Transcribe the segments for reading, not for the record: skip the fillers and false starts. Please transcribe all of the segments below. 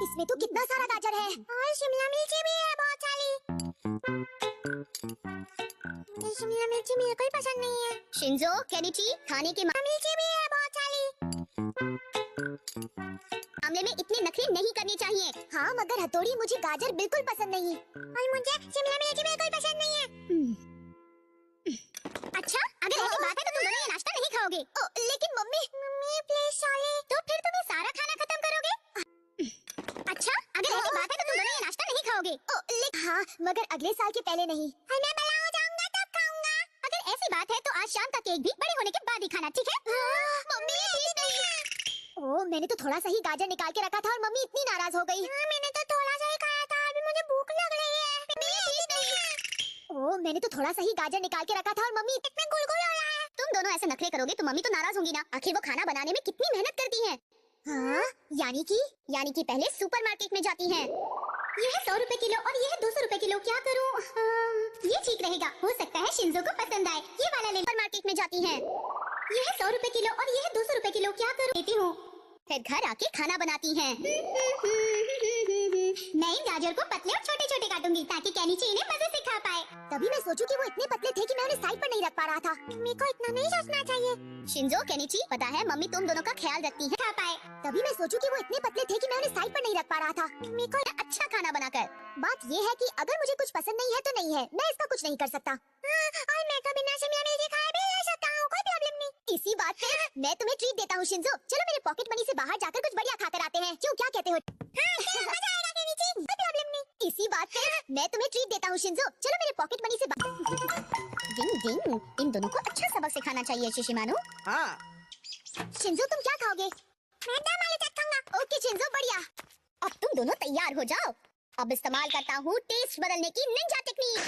इसमें तो कितना सारा गाजर है और शिमला मिर्ची भी है बहुत सारी। शिमला मिर्ची मेरे को पसंद नहीं है। शिंजो, केनिची, खाने की मिर्ची भी है बहुत सारी। मामले में इतने नखरे नहीं करने चाहिए। हाँ, मगर हथौड़ी मुझे गाजर बिल्कुल पसंद नहीं और मुझे शिमला मिर्ची बिल्कुल पसंद नहीं है। अच्छा, अगर ऐसी बात है तो तुम दोनों ये नाश्ता नहीं खाओगे। लेकिन मम्मी प्लीज सॉरी। तो फिर तुम ये सारा खाना खत्म करोगे? अच्छा, अगर ऐसी बात है तो तुम दोनों ये नाश्ता नहीं खाओगे। हाँ, मगर अगले साल के पहले नहीं। मैं बड़ा हो जाऊंगा तब खाऊंगा। अगर ऐसी बात है तो आज शाम का केक भी बड़े होने के बाद ही खाना, ठीक है? मम्मी प्लीज नहीं। ओह, मैंने तो थोड़ा सा ही गाजर निकाल के रखा था और मम्मी इतनी नाराज हो गई। मैंने तो थोड़ा सा ही खाया था, अभी मुझे भूख लग रही है। ओह, मैंने तो थोड़ा सा ही गाजर निकाल के रखा था और मम्मी इतने गुलगुल हो रहा है। तुम दोनों ऐसे नखरे करोगे तो मम्मी तो नाराज होंगी ना। आखिर वो खाना बनाने में कितनी मेहनत करती हैं। हाँ, यानी कि पहले सुपरमार्केट में जाती हैं। ये है 100 रुपए किलो और ये है 200 रुपए किलो। क्या करूँ? ये ठीक रहेगा, हो सकता है शिंजो को पसंद आए। ये वाला ले। सुपरमार्केट में जाती हैं। ये है 100 रुपए किलो और ये है 200 रुपए किलो। क्या करूँ? देती हूँ। फिर घर आके खाना बनाती हैं। मैं इन गाजर को पतले और छोटे छोटे काटूंगी ताकि केनिची इन्हें मजे से खा पाए। तभी मैं सोचूं कि वो इतने पतले थे कि मैं उन्हें साइड पर नहीं रख पा रहा था। मम्मी को इतना नहीं सोचना चाहिए। शिंजो, केनिची, पता है मम्मी तुम दोनों का ख्याल रखती है। खा पाए। तभी मैं सोचूं कि वो इतने पतले थे कि मैं उन्हें साइड पर नहीं रख पा रहा था। मम्मी को अच्छा खाना बनाकर। बात ये है कि अगर मुझे कुछ पसंद नहीं है तो नहीं है, मैं इसका कुछ नहीं कर सकता। और मैं तो बिना शिमला मिर्ची खाए भी रह सकता हूँ, कोई प्रॉब्लम नहीं। इसी बात पे मैं तुम्हें ट्रीट देता हूँ शिंजो। चलो मेरे पॉकेट मनी से बाहर जाकर कुछ बढ़िया खाकर आते हैं। क्यों, क्या कहते हो? मजा आएगा केनिची, कोई प्रॉब्लम नहीं। इसी बात पे मैं तुम्हें ट्रीट देता हूँ शिंजो। चलो मेरे पॉकेट मनी से डिंग डिंग, इन दोनों को अच्छा सबक सिखाना चाहिए शिशिमानु। हाँ। शिंजो, तुम क्या खाओगे? मैं दम आलू चाट खाऊंगा। ओके शिंजो, बढ़िया। अब तुम दोनों तैयार हो जाओ। अब इस्तेमाल करता हूँ टेस्ट बदलने की निंजा टेक्निक।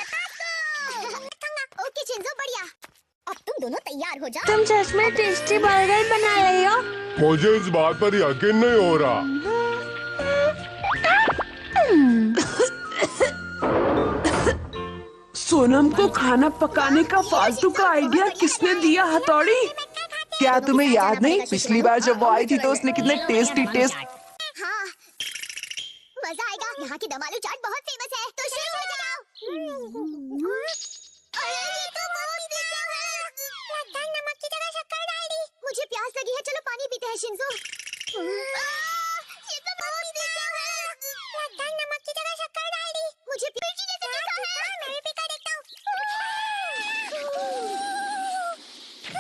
ओके शिंजो, बढ़िया। अब तुम दोनों तैयार हो जाओ। तुम सच में टेस्टी बर्गर बना रही हो? मुझे इस बात पर यकीन नहीं हो रहा। सोनम को खाना पकाने का फालतू का आइडिया किसने दिया हथौड़ी? क्या तुम्हें याद नहीं, पिछली बार जब वो आई थी तो उसने कितने टेस्टी हाँ, मजा आएगा। यहाँ की दम आलू चाट बहुत फेमस है, तो शुरू हो जाओ। अरे ये तो बहुत तीखा है। लगता है नमक की जगह शक्कर डाल दी। मुझे प्यास लगी है, चलो पानी पीते हैं शिंजो। ये तो बहुत तीखा है। लगता है नमक की जगह शक्कर डाल दी। मुझे मिर्ची जैसे तीखा है। मैं भी पीकर देखता हूँ।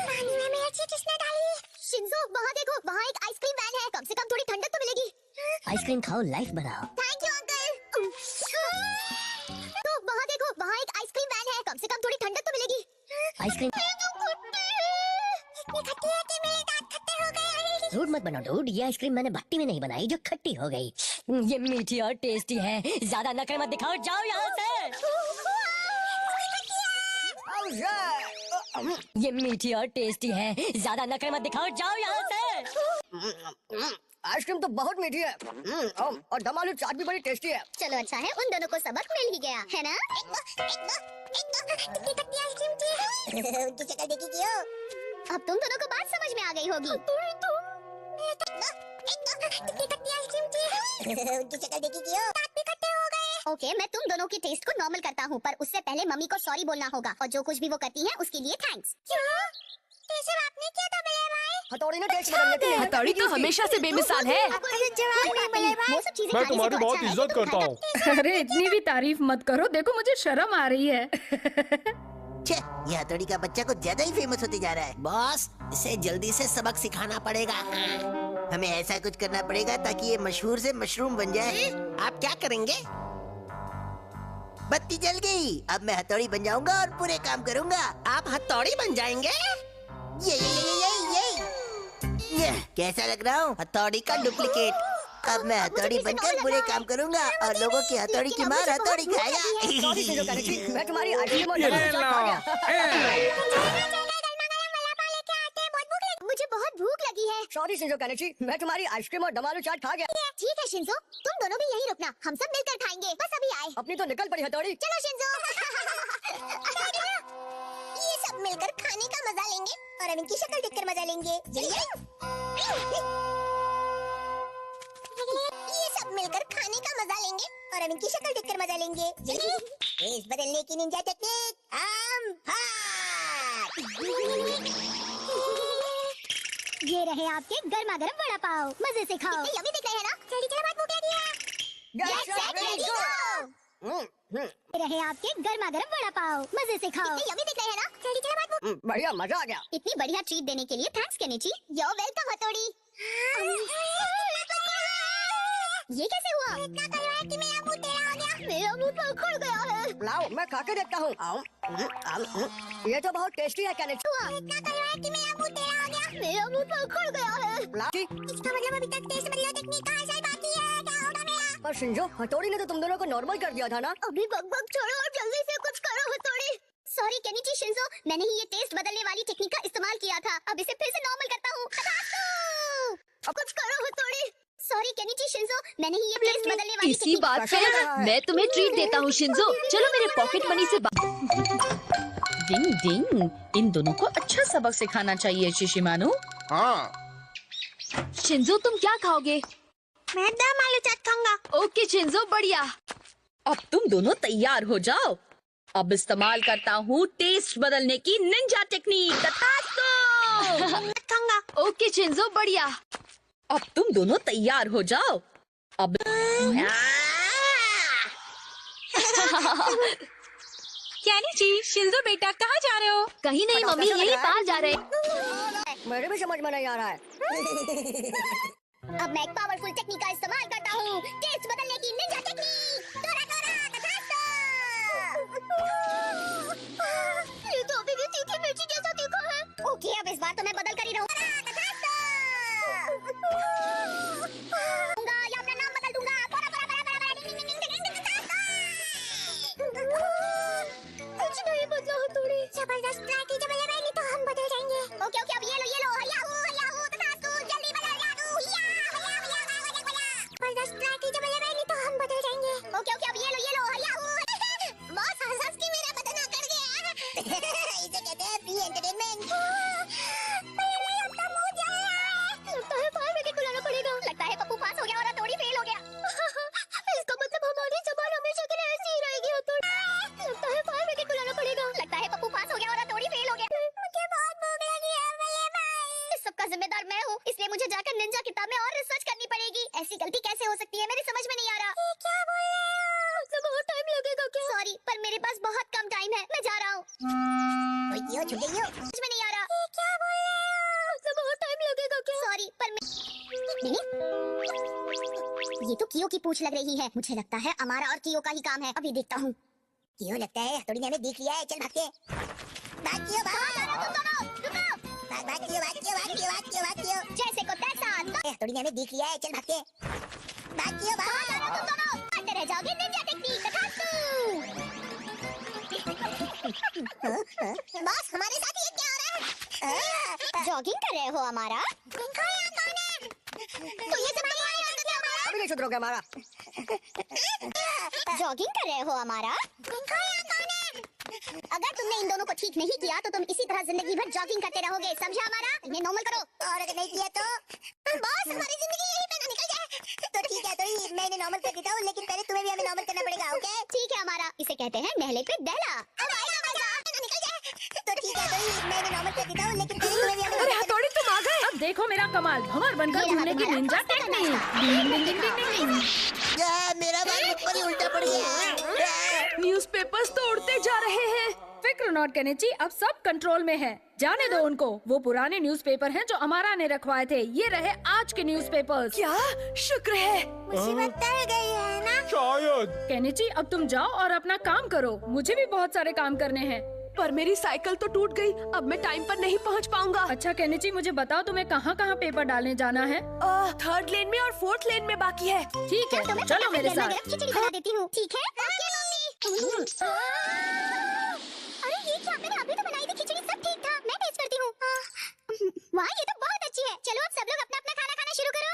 पानी में मिर्ची किसने डाली? शिंजो, वहाँ देखो, वहाँ एक आइसक्रीम वैन है। कम से कम थोड़ी ठंडक तो मिलेगी। आइसक्रीम खाओ, लाइफ बनाओ। Thank you uncle. तो वहाँ देखो, वहाँ एक आइसक्रीम वैन है। कम से कम थोड़ी ठंडक तो मिलेगी। आइसक्रीम इतनी खट्टी है कि मेरे दांत खट्टे हो गए। झूठ मत बनो डूड, ये आइसक्रीम मैंने भट्टी में नहीं बनाई जो खट्टी हो गई। ये मीठी और टेस्टी है, ज्यादा नखरे मत दिखाओ, जाओ यहाँ से। ये मीठी और टेस्टी है, ज्यादा नखरे मत दिखाओ, जाओ यहाँ से। आइसक्रीम तो बहुत मीठी है और दम आलू चाट भी बड़ी टेस्टी है। चलो अच्छा है, उन दोनों को सबक मिल ही गया है ना। कितनी खट्टी आइसक्रीम थी। उनकी शक्ल देखी क्यों? अब तुम दोनों को बात समझ में आ गई होगी। कितनी खट्टी आइसक्रीम थी। उनकी शक्ल देखी क्यों? दांत भी खट्टे हो गए। ओके, मैं तुम दोनों के टेस्ट को नॉर्मल करता हूँ, पर उससे पहले मम्मी को सॉरी बोलना होगा और जो कुछ भी वो करती है उसके लिए थैंक्स। क्यों? कैसे आपने क्या था बड़े भाई? हथौड़ी ने टेस्ट बदलने के लिए हथौड़ी तो हमेशा से बेमिसाल है। वो सब चीजें मैं खाने से तुम्हारी तो बहुत अच्छा है, इज्जत लेकिन करता हूँ। अरे इतनी भी तारीफ मत करो, देखो मुझे शर्म आ रही है। छे, ये हथौड़ी का बच्चा कुछ ज्यादा ही फेमस होते जा रहा है। बॉस, इसे जल्दी से सबक सिखाना पड़ेगा। हमें ऐसा कुछ करना पड़ेगा ताकि ये मशहूर से मशरूम बन जाए। आप क्या करेंगे? बत्ती जल गई, अब मैं हथौड़ी बन जाऊंगा और पूरे काम करूंगा। आप हथौड़ी बन जाएंगे? ये कैसा लग रहा हूँ? हथौड़ी का डुप्लीकेट। अब मैं हथौड़ी बनकर बुरे काम करूंगा और लोगों की हथौड़ी की मार हथौड़ी खाएगा। मैं तुम्हारी आइसक्रीम और दम आलू चाट खा गया। मुझे बहुत भूख लगी है। सॉरी शिंजो केनिची, मैं तुम्हारी आइसक्रीम और दम आलू चाट खा गया। ठीक है शिंजो, तुम दोनों भी यहीं रुकना, हम सब मिलकर खाएंगे। बस अभी आए। अपनी तो निकल पड़ी हथौड़ी। चलो शिंजो। ये सब मिलकर खाने का मजा लेंगे और अब इनकी शक्ल देखकर मजा लेंगे। ये सब मिलकर खाने का मजा लेंगे और हम इनकी शक्ल देखकर मजा लेंगे। चलिए, फेस बदलने की निंजा टेक्निक ये रहे आपके गर्मा गर्म वड़ा पाव, मजे से खाओ। यम्मी दिख रहे हैं ना? जल्दी चलो बात मुंह पे दिया। Get set, ready, go! ये रहे आपके गर्मा गर्म वड़ा पाव, मजे से खाओ। यम्मी दिख रहे हैं ना? जल्दी चलो बात मुंह। बढ़िया, मजा आ गया। इतनी बढ़िया ट्रीट देने के लिए थैंक्स केनिची। You're welcome हथौड़ी। ये कैसे हुआ? इतना कड़वा है कि मेरा मुंह टेढ़ा हो गया। मेरा मुंह तो उखड़ गया है। लाओ, मैं खा के देखता हूँ। ये तो बहुत टेस्टी है केनिची। हुआ? इतना कड़वा है कि मेरा मुंह टेढ़ा हो गया। मेरा मुंह तो उखड़ गया है। लाओ जी। इसका मतलब अभी तक टेस्ट बदलने टेक्निक का असर बाकी है। क्या होगा मेरा? पर शिंजो, हथौड़ी ने तो तुम दोनों को नॉर्मल कर दिया था ना? अभी बकबक छोड़ो और जल्दी से कुछ करो हथौड़ी। सॉरी केनिची शिंजो, मैंने ही ये टेस्ट बदलने वाली टेक्निक का इस्तेमाल किया था। अब इसे फिर से नॉर्मल करता हूँ। अब कुछ करो हथौड़ी। सॉरी केनिची शिंजो, मैंने ही ये टेस्ट बदलने वाली इसी टेक्निक बात पर मैं तुम्हें ट्रीट देता हूँ शिंजो। चलो मेरे पॉकेट मनी से डिंग डिंग, इन दोनों को अच्छा सबक सिखाना चाहिए शिशिमानु। हाँ। शिंजो तुम क्या खाओगे? मैं दम आलू चाट खाऊंगा। ओके शिंजो, बढ़िया। अब तुम दोनों तैयार हो जाओ। अब इस्तेमाल करता हूँ टेस्ट बदलने की निंजा टेक्निक। तथास्तु। खाऊंगा। ओके शिंजो, बढ़िया। अब तुम दोनों तैयार हो जाओ। अब केनिची, शिंजो बेटा कहाँ जा रहे हो? कहीं नहीं मम्मी, यही पार जा रहे हैं। मेरे भी समझ में नहीं आ रहा है। अब मैं एक पावरफुल टेक्निक का इस्तेमाल करता हूँ। टेस्ट बदलने की निंजा टेक्निक। तोरा तोरा तथास्तु। ये तो अभी भी तीखी मिर्ची जैसा तीखा है। ओके, अब इस बार तो मैं बदल कर ही रहूँगा। या अपना नाम बदल दूंगा। पोरा पोरा पोरा पोरा पोरा डिंग डिंग डिंग डिंग डिंग तथास्तु। कुछ नहीं बदला हथौड़ी। जबरदस्त ट्राई की, जब नहीं तो हम बदल जाएंगे। ओके ओके, अब ये लो हया हो तथास्तु। जल्दी बदल जा तू। जबरदस्त ट्राई की, जब नहीं तो हम बदल जाएंगे। ओके ओके, अब ये लो हया हो। बॉस हंस के मेरा बदन अकड़ गया। इसे कहते हैं फ्री एंटरटेनमेंट। लगता है फायर ब्रिगेड बुलाना पड़ेगा। लगता है पप्पू पास हो गया और हथौड़ी फेल हो गया। इसका मतलब हमारी जबान हमेशा के लिए ऐसी ही रहेगी हथौड़ी। लगता है फायर ब्रिगेड बुलाना पड़ेगा। लगता है पप्पू पास हो गया और हथौड़ी फेल हो गया। मुझे बहुत भूख लगी है बल्ले भाई। इस सब का जिम्मेदार मैं हूँ, इसलिए मुझे जाकर निंजा किताब में और रिसर्च करनी पड़ेगी। ऐसी गलती कैसे हो सकती है, मेरी समझ में नहीं आ रहा। क्या बोल रहे हो? बहुत टाइम लगेगा क्या? सॉरी, पर मेरे पास बहुत कम टाइम है। मैं जा रहा हूँ। समझ में नहीं आ रहा। क्या बोल रहे हो? बहुत टाइम लगेगा क्या? सॉरी, पर ये तो कियो की पूंछ लग रही है। मुझे लगता है हमारा और कियो का ही काम है। अभी देखता हूँ। कियो लगता है हथौड़ी ने हमें देख लिया है। चल भागते। भाग कियो भाग। जैसे को तैसा। हथौड़ी ने हमें देख लिया है। चल भागते। भाग कियो भाग। आते रह जाओगे निंजा टेक्निक। बॉस, हमारे साथ ये क्या हो रहा है? जॉगिंग कर रहे हो हमारा? तो ये सब अभी नहीं सुधरोगे हमारा। जॉगिंग कर रहे हो हमारा? अगर तुमने इन दोनों को ठीक नहीं किया तो तुम इसी तरह जिंदगी भर जॉगिंग करते रहोगे। समझा हमारा? इन्हें नॉर्मल करो। और अगर नहीं किया तो बॉस, हमारी जिंदगी यहीं पे ना निकल जाए। तो ठीक है, तो मैं इन्हें नॉर्मल कर देता हूँ, लेकिन पहले तुम्हें भी हमें नॉर्मल करना पड़ेगा। ओके ठीक है हमारा। इसे कहते हैं नहले पे दहला। निकल जाए। तो ठीक है, तो मैं इन्हें नॉर्मल कर देता हूँ, लेकिन पहले तुम्हें भी हमें अरे हथौड़ी तुम आ गए। अब देखो मेरा कमाल, भंवर बनकर घूमने की निंजा टेक्निक। डिंग डिंग डिंग डिंग डिंग। मेरा बाल ऊपर ही उल्टा पड़ गया। न्यूज़पेपर्स तो उड़ते जा रहे हैं। फिक्र नॉट केनिची, अब सब कंट्रोल में है। जाने दो उनको। वो पुराने न्यूज़पेपर हैं जो अमारा ने रखवाए थे। ये रहे आज के न्यूज़पेपर्स। क्या शुक्र है। मुसीबत टल गई है ना? शायद। केनिची, अब तुम जाओ और अपना काम करो। मुझे भी बहुत सारे काम करने हैं। पर मेरी साइकिल तो टूट गई। अब मैं टाइम पर नहीं पहुंच पाऊंगा। अच्छा केनिची, मुझे बताओ तुम्हें कहाँ कहाँ पेपर डालने जाना है? 3rd लेन में और 4th लेन में बाकी है। ठीक है, चलो मेरे साथ। खिचड़ी बना देती हूँ। ठीक है? Okay mummy. अरे ये क्या, मैंने अभी तो बनाई थी खिचड़ी, सब ठीक था। मैं टेस्ट करती हूँ। वाह, ये तो बहुत अच्छी है। चलो अब सब लोग अपना अपना खाना खाना शुरू करो।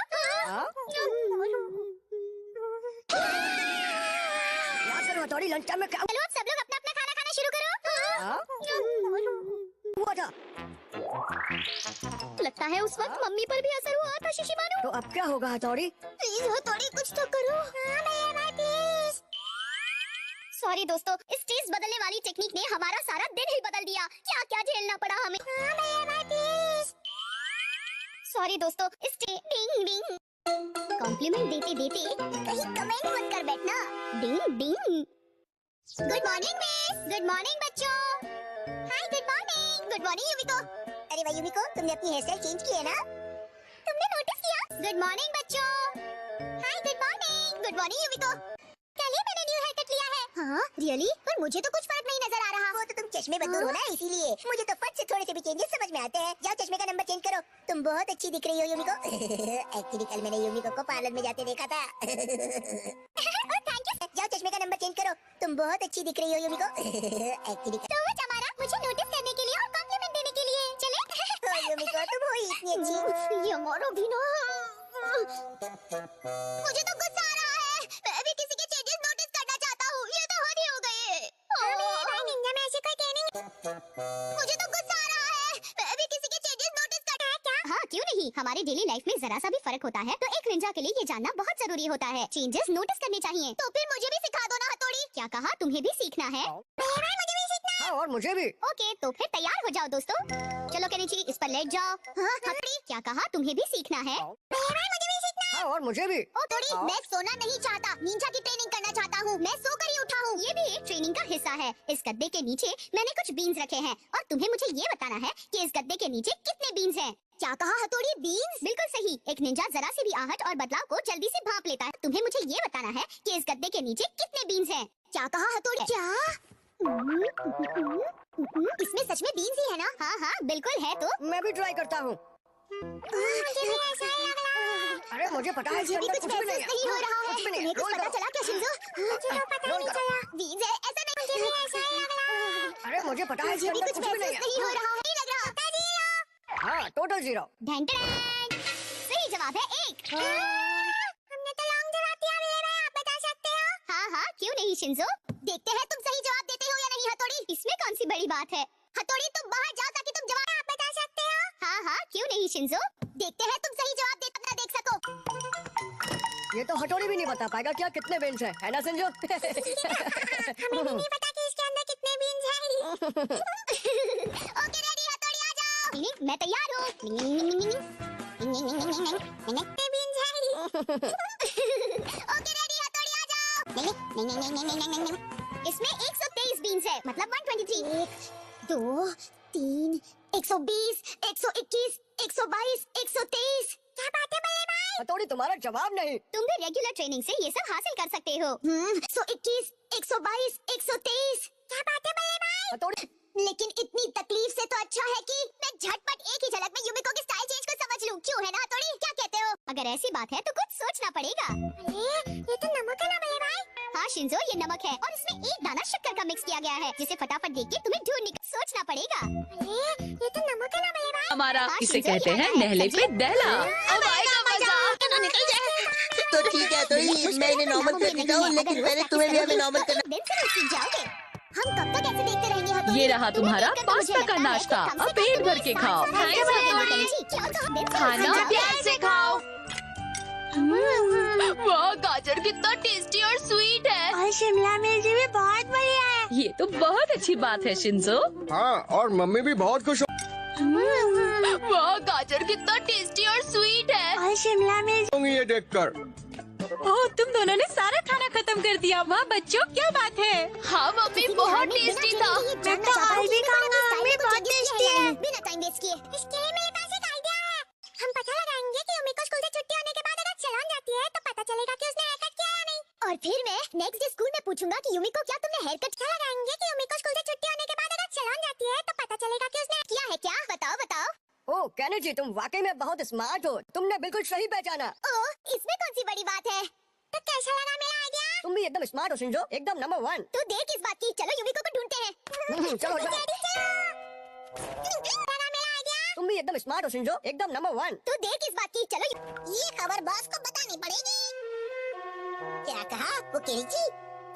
हथौड़ी लंच टाइम में क्या चलो अब सब लोग अपना अपना खाना खाना शुरू करो। हुआ था? लगता है उस वक्त मम्मी पर भी असर हुआ था शिशिमारू। तो अब क्या होगा हथौड़ी? प्लीज हथौड़ी कुछ तो करो। प्लीज। सॉरी दोस्तों, इस चीज बदलने वाली टेक्निक ने हमारा सारा दिन ही बदल दिया। क्या क्या झेलना पड़ा हमें। सॉरी दोस्तों, इस डिंग डिंग कॉम्प्लीमेंट देते देते कहीं कमेंट मत कर बैठना। डिंग डिंग। Good morning miss. Good morning बच्चों। Hi good morning. Good morning Yumiko. अरे वाह युमिको, तुमने अपनी हेयर स्टाइल चेंज की है ना? तुमने नोटिस किया? गुड मॉर्निंग बच्चों। Hi good morning. Good morning Yumiko. कल ही मैंने न्यू हेयर कट लिया है। हाँ रियली? पर मुझे तो कुछ फर्क नहीं नजर आ रहा। वो तो तुम चश्मे बदल हो ना, इसीलिए। मुझे तो फट से थोड़े से भी चेंजेस समझ में आते हैं। जाओ चश्मे का नंबर चेंज करो। तुम बहुत अच्छी दिख रही हो युमिको। एक्चुअली कल मैंने युमिको को पार्लर में जाते देखा था। Thank you. जाओ चश्मे का नंबर चेंज करो। तुम बहुत अच्छी दिख रही हो युमिको। एक्चुअली तो हमारा मुझे नोटिस करने के लिए और कॉम्प्लीमेंट देने के लिए। चले? युमिको तुम हो ही इतनी अच्छी। ये हमारा भी ना। मुझे तो गुस्सा आ रहा है। मैं भी किसी के चेंजेस नोटिस करना चाहता हूँ। ये तो हद ही हो गई है। निंजा में ऐसे कोई कहने। मुझे तो गुस्सा आ रहा है। मैं भी किसी के चेंजेस नोटिस करना है क्या? हाँ क्यों नहीं, हमारे डेली लाइफ में जरा सा भी फर्क होता है तो एक निंजा के लिए ये जानना बहुत जरूरी होता है। चेंजेस नोटिस करने चाहिए। तो फिर मुझे भी सिखा दो ना हथौड़ी। क्या कहा? तुम्हें भी सीखना है? मुझे भी सीखना है। हाँ और मुझे भी। ओके तो फिर तैयार हो जाओ दोस्तों। चलो केनिची इस पर लेट जाओ। हाँ हथौड़ी क्या कहा? तुम्हें भी सीखना है? मुझे भी सीखना है। हाँ और मुझे भी। ओ थोड़ी मैं सोना नहीं चाहता, निंजा की ट्रेनिंग करना चाहता हूँ। मैं सोकर ही उठा हूँ। ये भी एक ट्रेनिंग का हिस्सा है। इस गद्दे के नीचे मैंने कुछ बीन्स रखे हैं और तुम्हें मुझे ये बताना है कि इस गद्दे के नीचे कितने बीन्स हैं। क्या कहा हथौड़ी? बीन्स? बिल्कुल सही। एक निंजा जरा सी भी आहट और बदलाव को जल्दी से भांप लेता है। तुम्हें मुझे ये बताना है कि इस गद्दे के नीचे कितने बीन्स हैं। क्या कहा हथौड़ी? क्या? इसमें सच में बीन्स ही है ना? हाँ हाँ बिल्कुल है। तो मैं भी ट्राई करता हूँ। मुझे भी ऐसा ही लग रहा। अरे मुझे पता है मुझे भी कुछ महसूस नहीं हो रहा है। कुछ भी नहीं। तुम्हें कुछ पता चला क्या शिंजो? मुझे तो पता नहीं चला। बीन्स है ऐसा नहीं। मुझे भी ऐसा ही लग रहा। अरे मुझे पता है मुझे भी कुछ महसूस नहीं हो रहा है। नहीं लग रहा। हाँ टोटल 0। सही जवाब है 1। हमने तो लॉन्ग जवाब दिया। आप बता सकते हो? हाँ हाँ क्यों नहीं शिंजो। देखते हैं तुम सही जवाब देते हो या नहीं हथौड़ी। इसमें कौन सी बड़ी बात है। हथौड़ी तुम बाहर जाओ ताकि तुम जवाब आप बता सकते हो। हाँ हाँ क्यों नहीं शिंजो। देखते हैं तुम सही जवाब देख सको। ये तो हथौड़ी भी नहीं बता पाएगा क्या कितने बेंच है ना संजो? हमें भी नहीं पता कि इसके अंदर कितने बीन्स हैं। ओके रेडी हथौड़ी आ जाओ। मैं तैयार हूँ। कितने बीन्स हैं? ओके रेडी हथौड़ी आ जाओ। इसमें 123 बीन्स है मतलब 123। 1 2 3 120 121 122 123। क्या बात है बड़े भाई? हथौड़ी तुम्हारा जवाब नहीं। तुम भी रेगुलर ट्रेनिंग से ये सब हासिल कर सकते हो। 121 122 123। क्या बात है बड़े भाई? हथौड़ी लेकिन इतनी तकलीफ से तो अच्छा है कि मैं झटपट एक ही झलक में युमिको की स्टाइल चेंज को समझ लूं। क्यों है ना हथौड़ी? क्या कहते हो? अगर ऐसी बात है तो कुछ सोचना पड़ेगा। अरे ये तो नमक है ना बड़े भाई? हाँ शिंजो ये नमक है और इसमें एक दाना शक्कर का मिक्स किया गया है जिसे फटाफट देख के तुम्हें ढूंढ निकल सोचना पड़ेगा। अरे ये तो नमक है ना बड़े भाई? हमारा हाँ, इसे शिंजो, कहते ये हैं आता है। नहले पे समझे? दहला। अब आएगा मजा। निकल जाए। तो ठीक है तो मैं इन्हें नॉर्मल कर देता हूँ, लेकिन पहले तुम्हें भी हमें नॉर्मल करना। दिन से नहीं सीख जाओगे। हम कब तक ऐसे देखते रहेंगे हथौड़ी? ये रहा तुम्हारा तुम्हें देखकर तो मुझे पास्ता का लगता है नाश्ता। कि कम से अब कम पेट तुम भर एक के साल खाओ। से क्या कहा दिन से खाना नहीं सीख प्यार से खाओ। वाह गाजर कितना टेस्टी और स्वीट है। और शिमला मिर्च भी बहुत बढ़िया है। ये तो बहुत अच्छी बात है शिंजो। हाँ और मम्मी भी बहुत खुश वाह गाजर कितना टेस्टी और स्वीट है। और शिमला मिर्च होंगी ये देखकर। ओह तुम दोनों ने सारा खाना खत्म कर दिया। वाह बच्चों क्या बात है। हाँ मम्मी बहुत टेस्टी था। मैं तो और भी खाऊंगा। मम्मी बहुत टेस्टी है। बिना टाइम वेस्ट किए इसके लिए मेरे पास एक आइडिया है। हम पता लगाएंगे कि युमिको स्कूल से छुट्टी होने के बाद अगर चलन जाती है तो पता चलेगा कि उसने हेयर कट किया या नहीं। और फिर मैं नेक्स्ट डे स्कूल में पूछूंगा कि युमिको क्या तुमने हेयर कट किया। लगाएंगे कि युमिको स्कूल से छुट्टी होने के बाद अगर चलन जाती है तो पता चलेगा कि उसने किया है क्या। बताओ बताओ। ओह केनेजी तुम वाकई में बहुत स्मार्ट हो। तुमने बिल्कुल सही पहचाना। ओह इसमें कौन सी बड़ी बात है। तो कैसा लगा मेरा आइडिया? तुम भी एकदम स्मार्ट हो शिंजो, एकदम नंबर 1। तू देख इस बात की। चलो युमिको को ढूंढते हैं। चलो चलो। लगा मेरा आइडिया? तुम भी एकदम स्मार्ट हो शिंजो, एकदम नंबर 1। तू देख इस बात की। चलो ये खबर बॉस को बतानी पड़ेगी। क्या कहा वो केनिची?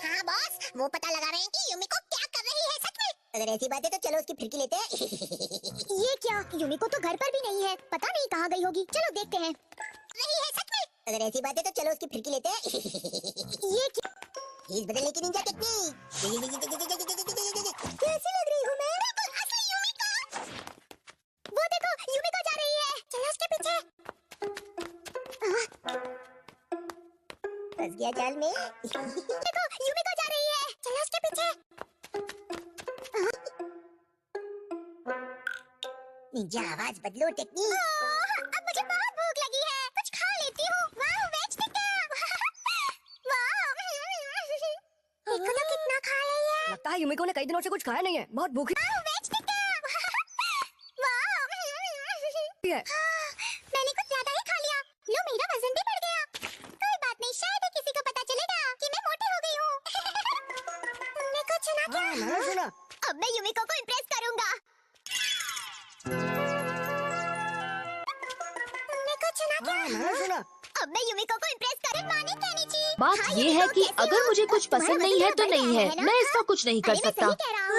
हाँ बॉस वो पता लगा रहे हैं कि युमिको क्या कर रही है सच में। अगर ऐसी बात है तो चलो उसकी फिरकी लेते हैं। ये क्या? यूमिको तो घर पर भी नहीं है, पता नहीं कहाँ गई होगी। चलो देखते हैं। नहीं है सच में। अगर ऐसी बात है तो चलो उसकी फिरकी लेते हैं। ये क्या? हील बदलने की निंजा टेक्निक। कैसी लग रही हूँ मैं? बिल्कुल असली यूमिको। वो देखो यूमिको जा रही है। चलो उसके पीछे। फंस गया जाल में। देखो यूमिको जा रही है। चलो उसके पीछे। निंजा आवाज बदलो टेक्निक। अब मुझे बहुत भूख लगी है, कुछ खा लेती हूँ। वाह वेज टिक्का। वाह देखो तो कितना खा रही है। लगता है यूमिको ने कई दिनों से कुछ खाया नहीं है, बहुत भूखी वाह वेज टिक्का। वाह है। मैंने कुछ ज्यादा ही खा लिया। लो मेरा वजन भी बढ़ गया। कोई बात नहीं, शायद ही किसी को पता चलेगा कि मैं मोटी हो गई हूँ। तुमने कुछ सुना क्या? हाँ, मैंने सुना। अब मैं यूमिको को इम्प्रेस करूंगा। तुमने कुछ सुना क्या? हाँ, मैंने सुना। अब मैं यूमिको को इम्प्रेस कर मानी केनिची। बात हाँ, ये यूमिको, है कि कैसे अगर हो? मुझे कुछ तुम्हारा पसंद नहीं वजन है तो बढ़ नहीं गया है, ना? मैं इसका कुछ नहीं कर अरे मैं सकता। सही कह रहा हूँ।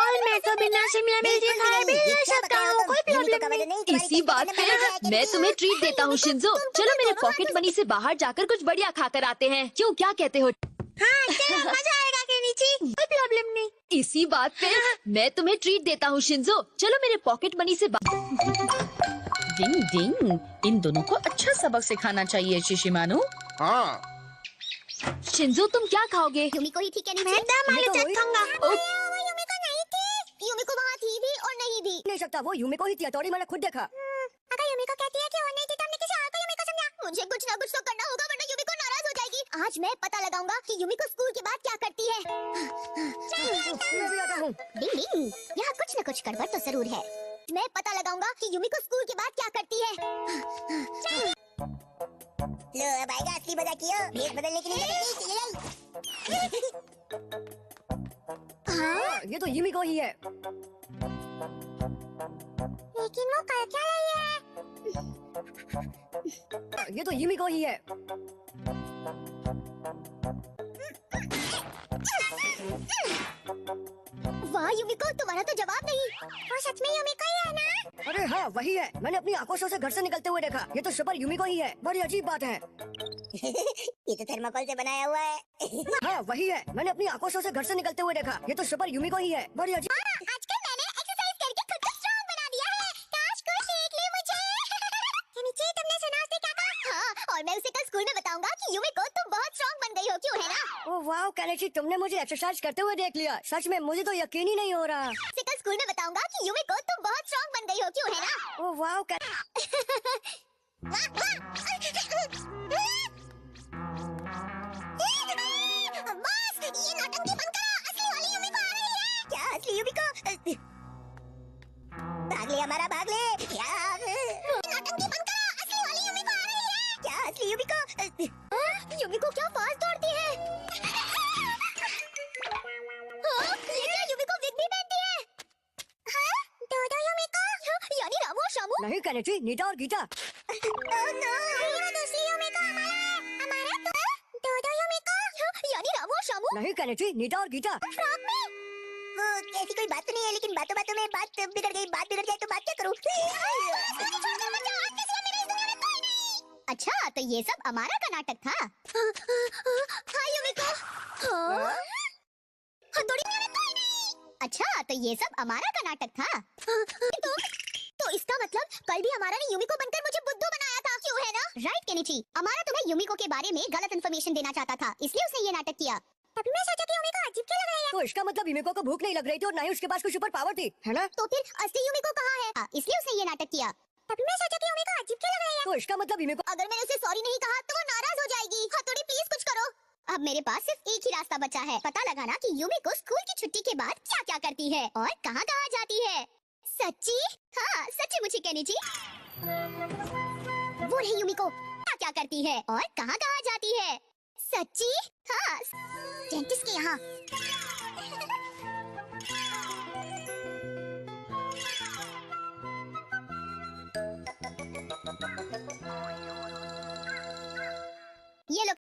और मैं तो बिना शिमला मिर्च खाए भी रह सकता हूँ, कोई प्रॉब्लम नहीं। इसी बात पे मैं तुम्हें ट्रीट देता हूँ शिंजो। चलो मेरे पॉकेट मनी से बाहर जाकर कुछ बढ़िया खाकर आते हैं। क्यों, क्या कहते हो? मजा आएगा केनिची। कोई प्रॉब्लम नहीं। इसी बात पे मैं तुम्हें ट्रीट देता हूँ शिंजो। चलो मेरे पॉकेट मनी से डिंग डिंग, इन दोनों को अच्छा सबक सिखाना चाहिए शिशिमानु। हाँ। शिंजो तुम क्या खाओगे? यूमिको ही थी केनिची। ये तो हो ही वो यूमिको नहीं थी। यूमिको वहाँ थी भी और नहीं भी। नहीं सकता, वो यूमिको ही थी। हथौड़ी मैंने खुद देखा। अगर यूमिको कहती है कि और नहीं थी तो हमने किसी और को यूमिको समझा। मुझे कुछ ना कुछ तो करना होगा वरना यूमिको नाराज हो जाएगी। आज मैं पता लगाऊंगा कि यूमिको स्कूल के बाद क्या करती है। मैं भी आता हूँ। डिंग डिंग, यहाँ कुछ न कुछ गड़बड़ तो जरूर है। मैं पता लगाऊंगा कि यूमिको स्कूल के बाद क्या करती है। लो अब आएगा असली मजा कियो। भेष बदलने के लिए हाँ, ये तो यूमिको ही है। लेकिन वो कर क्या रही है? ये तो यूमिको ही है। वाह यूमिको, तुम्हारा तो जवाब नहीं। वो सच में यूमिको ही है ना? अरे हाँ, वही है। मैंने अपनी आंखों से उसे घर से निकलते हुए देखा। ये तो सुपर यूमिको ही है। बड़ी अजीब बात है। ये तो थर्माकोल से बनाया हुआ है। हाँ, वही है। मैंने अपनी आंखों से उसे घर से निकलते हुए देखा। ये तो सुपर यूमिको ही है। बड़ी अजीब। आजकल मैंने एक्सरसाइज करके खुद को स्ट्रांग बना दिया है। काश कोई देख ले मुझे। केनिची, तुमने सुना उसने क्या कहा? हाँ, और मैं उसे कल स्कूल में बताऊंगा कि यूमिको तुम बहुत स्ट्रांग बन गई हो, क्यों है ना? ओह वाह केनिची, तुमने मुझे एक्सरसाइज करते हुए देख लिया। सच में मुझे तो यकीन ही नहीं हो रहा। उसे कल स्कूल में बताऊंगा कि यूमिको तुम बहुत स्ट्रांग बन गई हो, क्यों है ना? ओह वाह बस, ये नौटंकी बंद करो। असली वाली यूमिको आ रही है। क्या असली यूमिको? भाग ले हमारा, भाग ले। नौटंकी बंद करो। असली वाली यूमिको आ रही है। क्या असली यूमिको? यूमिको क्या फास्ट दौड़ती है। ये क्या यूमिको विग भी पहनती है? हाँ, दो यूमिको, यानी रामू और शामू। नहीं केनिची, नीता और गीता। Oh no! ये दूसरी यूमिको हमारा दो यूमिको, यानी रामू और शामू। नहीं केनिची, नीता और गीता। फ्रॉक में? वो ऐसी कोई बात तो नहीं है, लेकिन बातों बातों में बात बिगड़ गई। बात बिगड़ जाए तो बात क्या करूं? अच्छा, तो ये सब अमारा का नाटक था। हाँ यूमिको। अच्छा, तो ये सब अमारा का नाटक था। तो इसका मतलब कल भी अमारा ने यूमिको बनकर मुझे बुद्धू बनाया था, क्यों है ना? राइट केनिची, अमारा तुम्हें यूमिको के बारे में गलत इन्फॉर्मेशन देना चाहता था, इसलिए उसने ये नाटक किया। तभी मैं सोचा कि यूमिको अजीब क्यों लग रही है। तो इसका मतलब यूमिको को भूख नहीं लग रही थी और ना ही उसके पास कोई सुपर पावर थी, है ना? तो फिर असली यूमिको कहाँ है? इसलिए उसने ये नाटक किया। तभी मैं सोचा कि यूमिको अजीब क्यों लग रही है। तो इसका मतलब यूमिको। अगर मैंने उसे सॉरी नहीं कहा तो वो नाराज हो जाएगी। हथौड़ी प्लीज कुछ करो। अब मेरे पास सिर्फ एक ही रास्ता बचा है, पता लगाना कि यूमिको स्कूल की छुट्टी के बाद क्या क्या करती है और कहाँ कहाँ जाती है। सच्ची? हाँ सच्ची मुझे केनिची। वो है यूमिको, क्या क्या करती है और कहाँ कहाँ जाती है। सच्ची? हाँ, डेंटिस्ट के यहाँ।